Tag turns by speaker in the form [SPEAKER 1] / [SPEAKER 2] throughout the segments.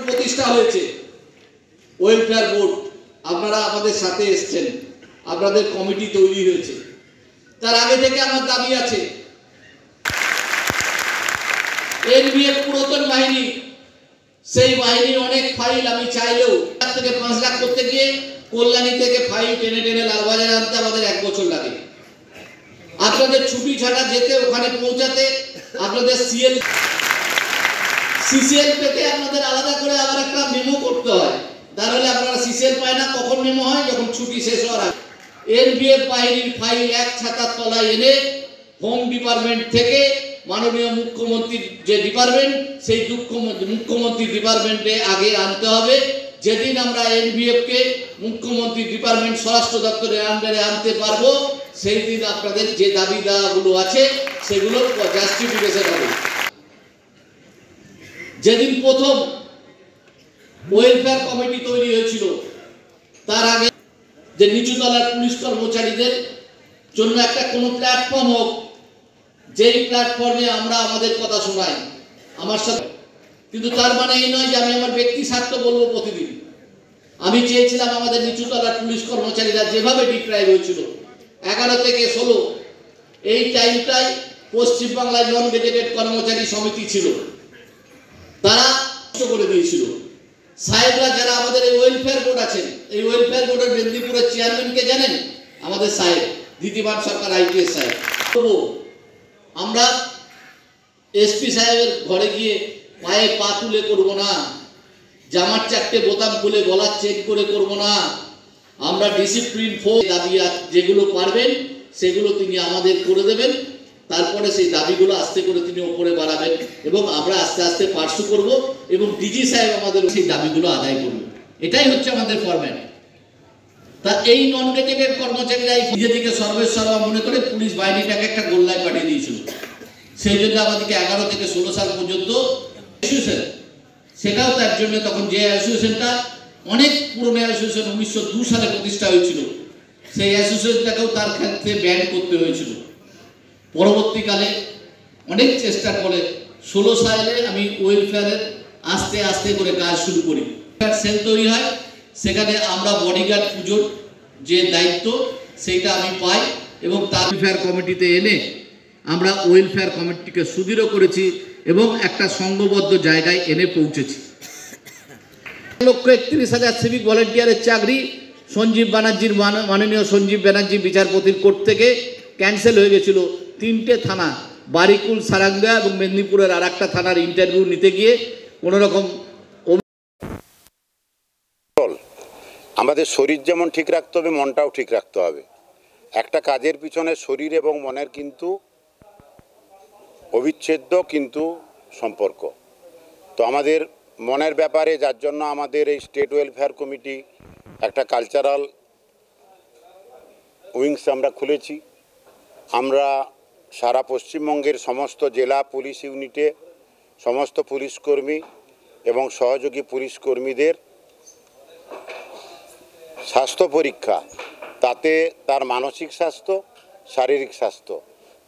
[SPEAKER 1] প্রতিষ্ঠা হয়েছে welfare board, আপনারা আমাদের সাথে এসেছেন, আপনাদের কমিটি তৈরি হয়েছে। তার আগে থেকে আমার দাবি আছে এনবিএফ পুরাতন বাহিনী, সেই বাহিনীর অনেক ফাইল আমি চাইলেও 4 থেকে 5 লাখ করতে গিয়ে কল্যাণী থেকে ফাইল টেনে টেনে লালবাজারে আনতে আমাদের 1 বছর লাগে। আপনাদের ছুটি ছাড়া যেতে, ওখানে পৌঁছাতে আপনাদের সিসিএল পেতে আপনাদের আলাদা করে আবার একটা মেমো করতে হয়। তাহলে আপনারা সিসিএল পায় না, কখন মেমো হয়? যখন ছুটি শেষ হওয়ার আগে। এনবিএফ বাহিনীর ফাইল এক ছাতার তলায় এনে হোম ডিপার্টমেন্ট থেকে মাননীয় মুখ্যমন্ত্রীর যে ডিপার্টমেন্ট, সেই মুখ্যমন্ত্রী ডিপার্টমেন্টে আগে আনতে হবে। যেদিন আমরা এনবিএফ কে মুখ্যমন্ত্রী ডিপার্টমেন্ট স্বরাষ্ট্র দপ্তরের আন্ডারে আনতে পারবো, সেই দিন আপনাদের যে দাবি দাওয়াগুলো আছে সেগুলো জাস্টিফিকেশন হবে। যেদিন প্রথম ওয়েলফেয়ার কমিটি তৈরি হয়েছিল, তার আগে যে নিচুতলার পুলিশ কর্মচারীদের জন্য একটা কোনো প্ল্যাটফর্ম হোক, যেই প্ল্যাটফর্মে আমরা আমাদের কথা শোনাই আমার সাথে। কিন্তু তার মানে এই নয় যে আমি আমার ব্যক্তি স্বার্থ বলবো প্রতিদিন। আমি চেয়েছিলাম আমাদের নিচুতলার পুলিশ কর্মচারীরা যেভাবে ডিপ্রাইভ হয়েছিল 11 থেকে 16, এই টাইমটাই পশ্চিমবাংলায় নন গেজেটেড কর্মচারী সমিতি ছিল, তারা করে দিয়েছিল। সাহেবরা যারা আমাদের এই ওয়েলফেয়ার বোর্ড আছেন, এই ওয়েলফেয়ার বোর্ডের মেদিনীপুরের চেয়ারম্যানকে জানেন? আমাদের সাহেব দ্বিতীয়বার সরকার আইপিএস সাহেব। আমরা এসপি সাহেবের ঘরে গিয়ে পায়ে পা তুলে করব না, জামার 4টে বোতাম খুলে গলা চেক করে করব না। আমরা ডিসিপ্লিন দাবি যেগুলো পারবেন সেগুলো তিনি আমাদের করে দেবেন। তারপরে সেই দাবিগুলো আস্তে করে তিনি ওপরে বাড়াবেন এবং আমরা আস্তে আস্তে পার্সু করব এবং ডিজি সাহেব আমাদের সেই দাবিগুলো আদায় করবে। এটাই হচ্ছে আমাদের ফরম্যাট। তা এই নন গেজেটেড কর্মচারীরা নিজেদিকে সর্বেসর্বা মনে করে পুলিশ বাহিনীটাকে একটা গোল্লায় পাঠিয়ে দিয়েছিল। সেই জন্য আমাদেরকে 11 থেকে 16 সাল পর্যন্ত অ্যাসোসিয়েশন, সেটাও তার জন্য তখন যে অ্যাসোসিয়েশনটা অনেক পুরনো অ্যাসোসিয়েশন, 1902 সালে প্রতিষ্ঠা হয়েছিল, সেই অ্যাসোসিয়েশনটাকেও তার ক্ষেত্রে ব্যান করতে হয়েছিল। পরবর্তীকালে অনেক চেষ্টার ফলে 16 সালে আমি ওয়েলফেয়ারের আস্তে আস্তে করে কাজ শুরু করি। সেল তৈরি হয়, সেখানে আমরা বডিগার্ড পুজোর যে দায়িত্ব সেইটা আমি পাই এবং তার ওয়েলফেয়ার কমিটিতে এনে আমরা ওয়েলফেয়ার কমিটিকে সুদৃঢ় করেছি এবং একটা সংঘবদ্ধ জায়গায় এনে পৌঁছেছি। 1,31,000 সিভিক ভলেন্টিয়ারের চাকরি সঞ্জীব ব্যানার্জির মাননীয় সঞ্জীব ব্যানার্জি বিচারপতির কোর্ট থেকে ক্যান্সেল হয়ে গেছিল। 3টে থানা, বারিকুল, সারাঙ্গা এবং মেদিনীপুরের আর একটা থানার ইন্টারভিউ নিতে গিয়ে কোনো রকম।
[SPEAKER 2] আমাদের শরীর যেমন ঠিক রাখতে হবে, মনটাও ঠিক রাখতে হবে। একটা কাজের পিছনে শরীর এবং মনের কিন্তু অবিচ্ছেদ্য কিন্তু সম্পর্ক। তো আমাদের মনের ব্যাপারে, যার জন্য আমাদের এই স্টেট ওয়েলফেয়ার কমিটি একটা কালচারাল উইংস আমরা খুলেছি। আমরা সারা পশ্চিমবঙ্গের সমস্ত জেলা পুলিশ ইউনিটে সমস্ত পুলিশ কর্মী এবং সহযোগী পুলিশ কর্মীদের স্বাস্থ্য পরীক্ষা, তাতে তার মানসিক স্বাস্থ্য, শারীরিক স্বাস্থ্য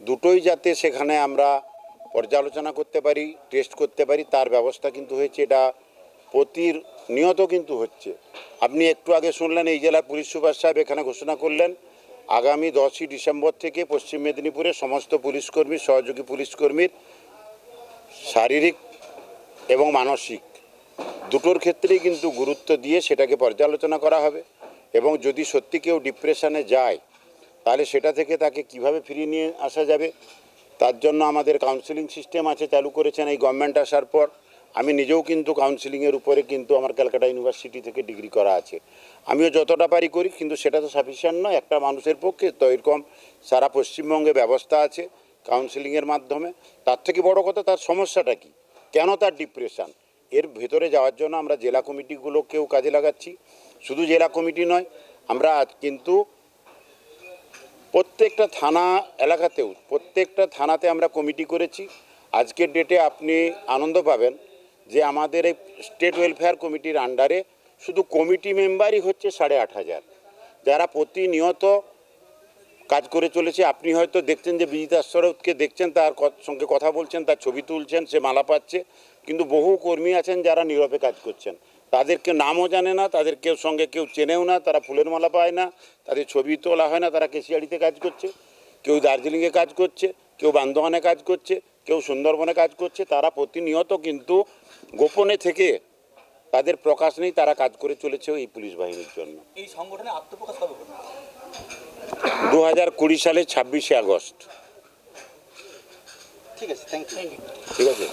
[SPEAKER 2] দুটোই যাতে সেখানে আমরা পর্যালোচনা করতে পারি, টেস্ট করতে পারি, তার ব্যবস্থা কিন্তু হয়েছে। এটা প্রতিনিয়ত কিন্তু হচ্ছে। আপনি একটু আগে শুনলেন এই জেলার পুলিশ সুপার সাহেব এখানে ঘোষণা করলেন আগামী 10ই ডিসেম্বর থেকে পশ্চিম মেদিনীপুরের সমস্ত পুলিশকর্মী, সহযোগী পুলিশকর্মীর শারীরিক এবং মানসিক দুটোর ক্ষেত্রেই কিন্তু গুরুত্ব দিয়ে সেটাকে পর্যালোচনা করা হবে এবং যদি সত্যি কেউ ডিপ্রেশনে যায় তাহলে সেটা থেকে তাকে কিভাবে ফিরিয়ে নিয়ে আসা যাবে তার জন্য আমাদের কাউন্সেলিং সিস্টেম আছে, চালু করেছেন এই গভর্নমেন্ট আসার পর। আমি নিজেও কিন্তু কাউন্সেলিংয়ের উপরে কিন্তু আমার ক্যালকাটা ইউনিভার্সিটি থেকে ডিগ্রি করা আছে, আমিও যতটা পারি করি, কিন্তু সেটা তো সাফিসিয়েন্ট নয় একটা মানুষের পক্ষে। তো এরকম সারা পশ্চিমবঙ্গে ব্যবস্থা আছে কাউন্সেলিংয়ের মাধ্যমে। তার থেকে বড় কথা তার সমস্যাটা কী, কেন তার ডিপ্রেশন, এর ভেতরে যাওয়ার জন্য আমরা জেলা কমিটিগুলোকেও কাজে লাগাচ্ছি। শুধু জেলা কমিটি নয়, আমরা কিন্তু প্রত্যেকটা থানা এলাকাতেও প্রত্যেকটা থানাতে আমরা কমিটি করেছি। আজকের ডেটে আপনি আনন্দ পাবেন যে আমাদের এই স্টেট ওয়েলফেয়ার কমিটির আন্ডারে শুধু কমিটি মেম্বারই হচ্ছে 8,500, যারা প্রতিনিয়ত কাজ করে চলেছে। আপনি হয়তো দেখছেন যে বিজিতা সরোদকে দেখছেন, তার সঙ্গে কথা বলছেন, তার ছবি তুলছেন, সে মালা পাচ্ছে, কিন্তু বহু কর্মী আছেন যারা নীরবে কাজ করছেন। তাদেরকে নামও জানে না, তাদের কেউ সঙ্গে কেউ চেনেও না, তারা ফুলের মালা পায় না, তাদের ছবি তোলা হয় না। তারা কেশিয়াড়িতে কাজ করছে, কেউ দার্জিলিংয়ে কাজ করছে, কেউ বান্দোয়ানে কাজ করছে, কেউ সুন্দরবনে কাজ করছে। তারা প্রতিনিয়ত কিন্তু গোপনে থেকে তাদের প্রকাশ নেই, তারা কাজ করে চলেছে এই পুলিশ বাহিনীর জন্য।
[SPEAKER 3] এই সংগঠনে আত্মপ্রকাশ কবে করবে?
[SPEAKER 2] 2020 সালের 26শে আগস্ট।
[SPEAKER 3] ঠিক আছে, থ্যাংক ইউ।
[SPEAKER 2] ঠিক আছে।